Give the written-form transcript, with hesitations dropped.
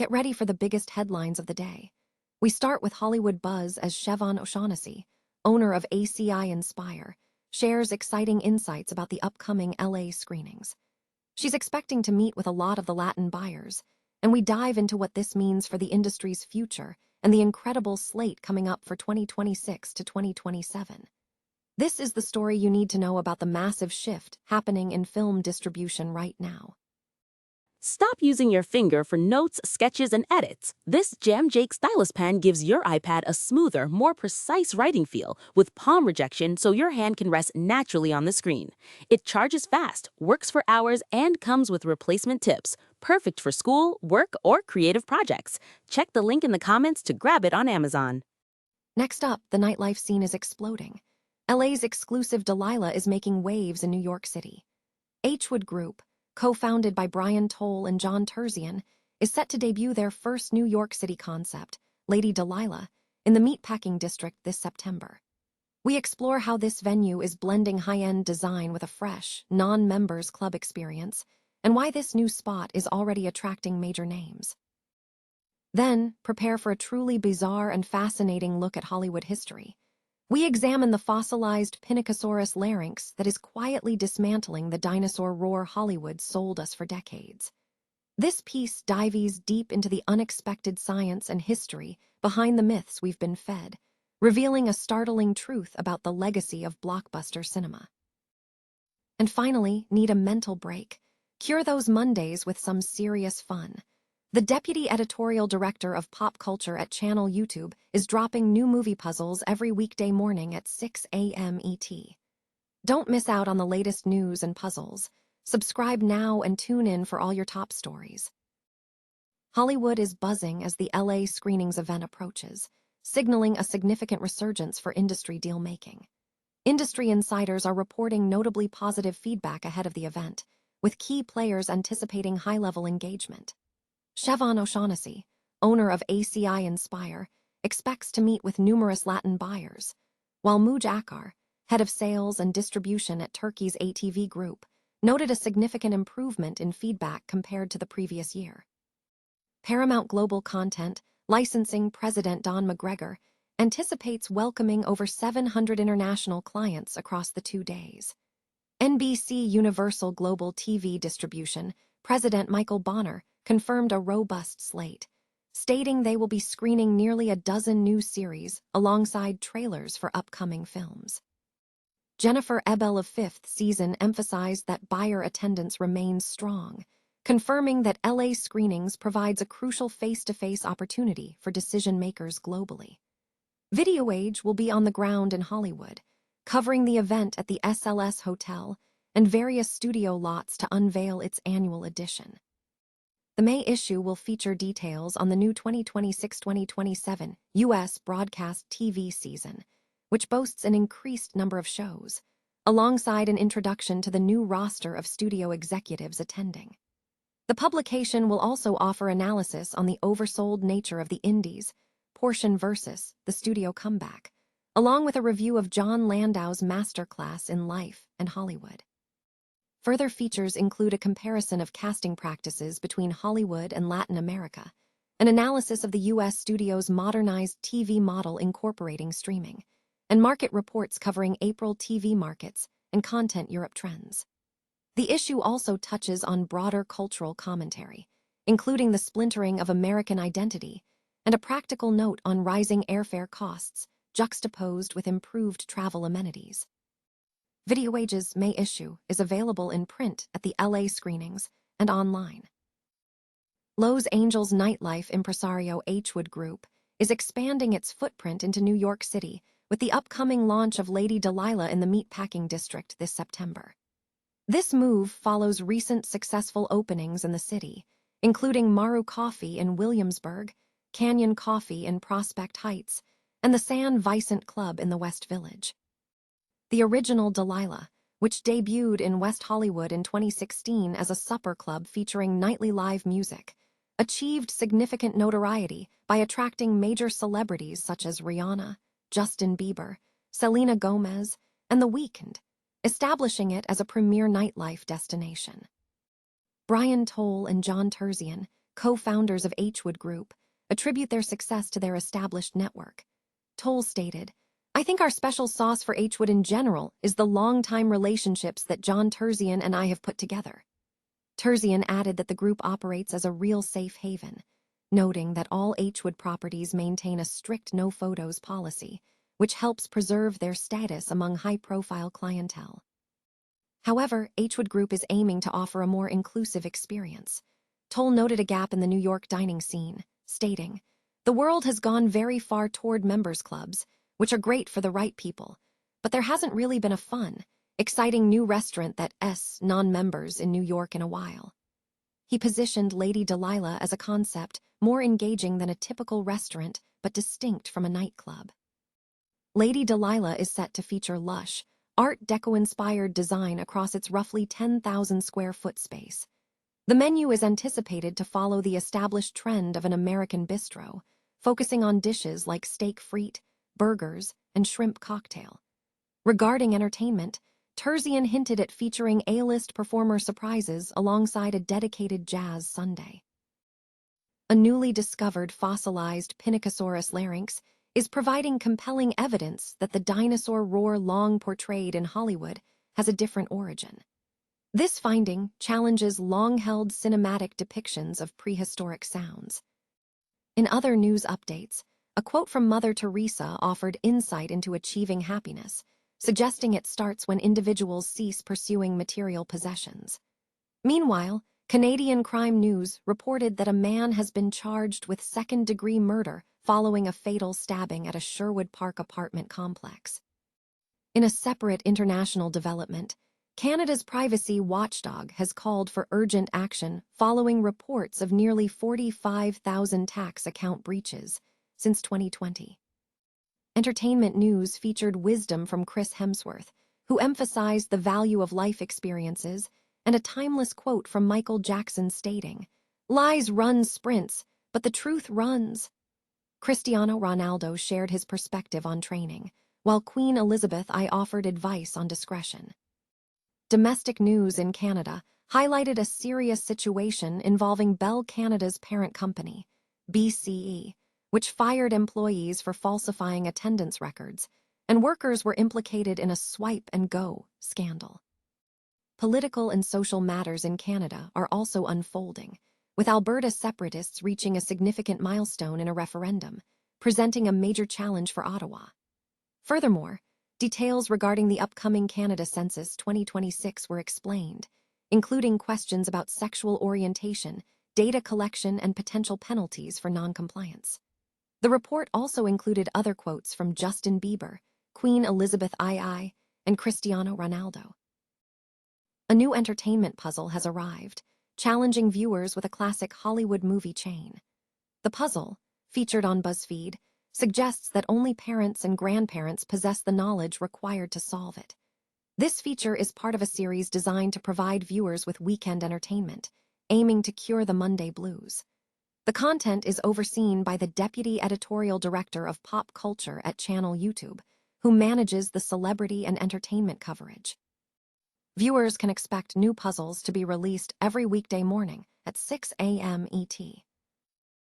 Get ready for the biggest headlines of the day. We start with Hollywood buzz as Siobhan O'Shaughnessy, owner of ACI Inspire, shares exciting insights about the upcoming LA screenings. She's expecting to meet with a lot of the Latin buyers, and we dive into what this means for the industry's future and the incredible slate coming up for 2026 to 2027. This is the story you need to know about the massive shift happening in film distribution right now. Stop using your finger for notes, sketches, and edits. This Jam Jake stylus pen gives your iPad a smoother, more precise writing feel with palm rejection so your hand can rest naturally on the screen. It charges fast, works for hours, and comes with replacement tips. Perfect for school, work, or creative projects. Check the link in the comments to grab it on Amazon. Next up, the nightlife scene is exploding. LA's exclusive Delilah is making waves in New York City. Hwood Group, co-founded by Brian Toll and John Terzian, is set to debut their first New York City concept, Lady Delilah, in the Meatpacking District this September. We explore how this venue is blending high-end design with a fresh, non-members club experience, and why this new spot is already attracting major names. Then, prepare for a truly bizarre and fascinating look at Hollywood history. We examine the fossilized Pinacosaurus larynx that is quietly dismantling the dinosaur roar Hollywood sold us for decades. This piece dives deep into the unexpected science and history behind the myths we've been fed, revealing a startling truth about the legacy of blockbuster cinema. And finally, need a mental break. Cure those Mondays with some serious fun. The deputy editorial director of pop culture at Channel YouTube is dropping new movie puzzles every weekday morning at 6 a.m. ET. Don't miss out on the latest news and puzzles. Subscribe now and tune in for all your top stories. Hollywood is buzzing as the LA screenings event approaches, signaling a significant resurgence for industry deal-making. Industry insiders are reporting notably positive feedback ahead of the event, with key players anticipating high-level engagement. Siobhan O'Shaughnessy, owner of ACI Inspire, expects to meet with numerous Latin buyers, while Muj Akar, head of sales and distribution at Turkey's ATV Group, noted a significant improvement in feedback compared to the previous year. Paramount Global Content Licensing President Don McGregor anticipates welcoming over 700 international clients across the 2 days. NBC Universal Global TV Distribution President Michael Bonner confirmed a robust slate, stating they will be screening nearly a dozen new series alongside trailers for upcoming films. Jennifer Ebel of Fifth Season emphasized that buyer attendance remains strong, confirming that LA screenings provides a crucial face-to-face opportunity for decision-makers globally. Video Age will be on the ground in Hollywood, covering the event at the SLS Hotel and various studio lots to unveil its annual edition. The May issue will feature details on the new 2026-2027 U.S. broadcast TV season, which boasts an increased number of shows, alongside an introduction to the new roster of studio executives attending. The publication will also offer analysis on the oversold nature of the indies, portion versus the studio comeback, along with a review of John Landau's masterclass in life and Hollywood. Further features include a comparison of casting practices between Hollywood and Latin America, an analysis of the U.S. studio's modernized TV model incorporating streaming, and market reports covering April TV markets and Content Europe trends. The issue also touches on broader cultural commentary, including the splintering of American identity and a practical note on rising airfare costs juxtaposed with improved travel amenities. Video Age's May issue is available in print at the LA screenings and online. Los Angeles nightlife impresario Hwood Group is expanding its footprint into New York City with the upcoming launch of Lady Delilah in the Meatpacking District this September. This move follows recent successful openings in the city, including Maru Coffee in Williamsburg, Canyon Coffee in Prospect Heights, and the San Vicente Club in the West Village. The original Delilah, which debuted in West Hollywood in 2016 as a supper club featuring nightly live music, achieved significant notoriety by attracting major celebrities such as Rihanna, Justin Bieber, Selena Gomez, and The Weeknd, establishing it as a premier nightlife destination. Brian Toll and John Terzian, co-founders of H-Wood Group, attribute their success to their established network. Toll stated, "I think our special sauce for H-Wood in general is the long-time relationships that John Terzian and I have put together." Terzian added that the group operates as a real safe haven, noting that all H-Wood properties maintain a strict no-photos policy, which helps preserve their status among high-profile clientele. However, H-Wood Group is aiming to offer a more inclusive experience. Toll noted a gap in the New York dining scene, stating, "The world has gone very far toward members clubs, which are great for the right people, but there hasn't really been a fun, exciting new restaurant that's non-members in New York in a while." He positioned Lady Delilah as a concept more engaging than a typical restaurant but distinct from a nightclub. Lady Delilah is set to feature lush, Art Deco-inspired design across its roughly 10,000 square foot space. The menu is anticipated to follow the established trend of an American bistro, focusing on dishes like steak frite, burgers, and shrimp cocktail. Regarding entertainment, Terzian hinted at featuring A-list performer surprises alongside a dedicated jazz Sunday. A newly discovered fossilized Pinacosaurus larynx is providing compelling evidence that the dinosaur roar long portrayed in Hollywood has a different origin. This finding challenges long-held cinematic depictions of prehistoric sounds. In other news updates, a quote from Mother Teresa offered insight into achieving happiness, suggesting it starts when individuals cease pursuing material possessions. Meanwhile, Canadian Crime News reported that a man has been charged with second-degree murder following a fatal stabbing at a Sherwood Park apartment complex. In a separate international development, Canada's privacy watchdog has called for urgent action following reports of nearly 45,000 tax account breaches since 2020. Entertainment News featured wisdom from Chris Hemsworth, who emphasized the value of life experiences, and a timeless quote from Michael Jackson stating, "Lies run sprints, but the truth runs." Cristiano Ronaldo shared his perspective on training, while Queen Elizabeth I offered advice on discretion. Domestic news in Canada highlighted a serious situation involving Bell Canada's parent company, BCE, which fired employees for falsifying attendance records, and workers were implicated in a swipe-and-go scandal. Political and social matters in Canada are also unfolding, with Alberta separatists reaching a significant milestone in a referendum, presenting a major challenge for Ottawa. Furthermore, details regarding the upcoming Canada Census 2026 were explained, including questions about sexual orientation, data collection, and potential penalties for noncompliance. The report also included other quotes from Justin Bieber, Queen Elizabeth II, and Cristiano Ronaldo. A new entertainment puzzle has arrived, challenging viewers with a classic Hollywood movie chain. The puzzle, featured on BuzzFeed, suggests that only parents and grandparents possess the knowledge required to solve it. This feature is part of a series designed to provide viewers with weekend entertainment, aiming to cure the Monday blues. The content is overseen by the Deputy Editorial Director of Pop Culture at Channel YouTube, who manages the celebrity and entertainment coverage. Viewers can expect new puzzles to be released every weekday morning at 6 a.m. ET.